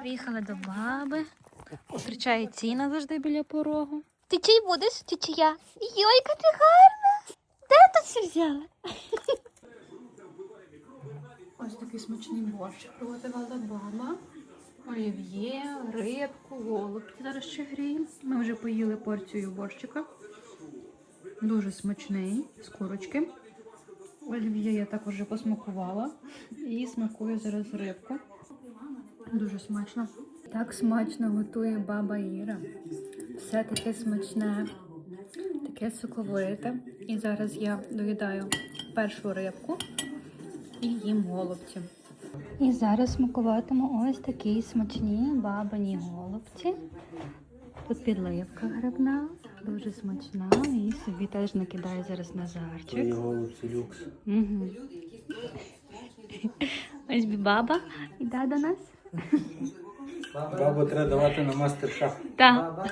Приїхала до баби. Зустрічає Ціна завжди біля порогу. Ти чий будеш, чи чия? Йойка, ти гарна! Де ти все взяла? Ось такий смачний борщик приготувала баба. Олів'є, рибку, голубці зараз ще гріємо. Ми вже поїли порцію борщика. Дуже смачний, з курочки. Олів'є я також вже посмакувала. І смакую зараз рибку. Дуже смачно. Так смачно готує баба Іра. Все таке смачне, таке соковите. І зараз я доїдаю першу рибку і їм голубці. І зараз смакуватиму ось такі смачні бабині голубці. Тут підливка грибна, дуже смачна. І собі теж накидаю зараз Назарчик. Твої голубці люкс. Угу. Ось баба йде до нас. Бабу треба давати на мастер-шаф. Так.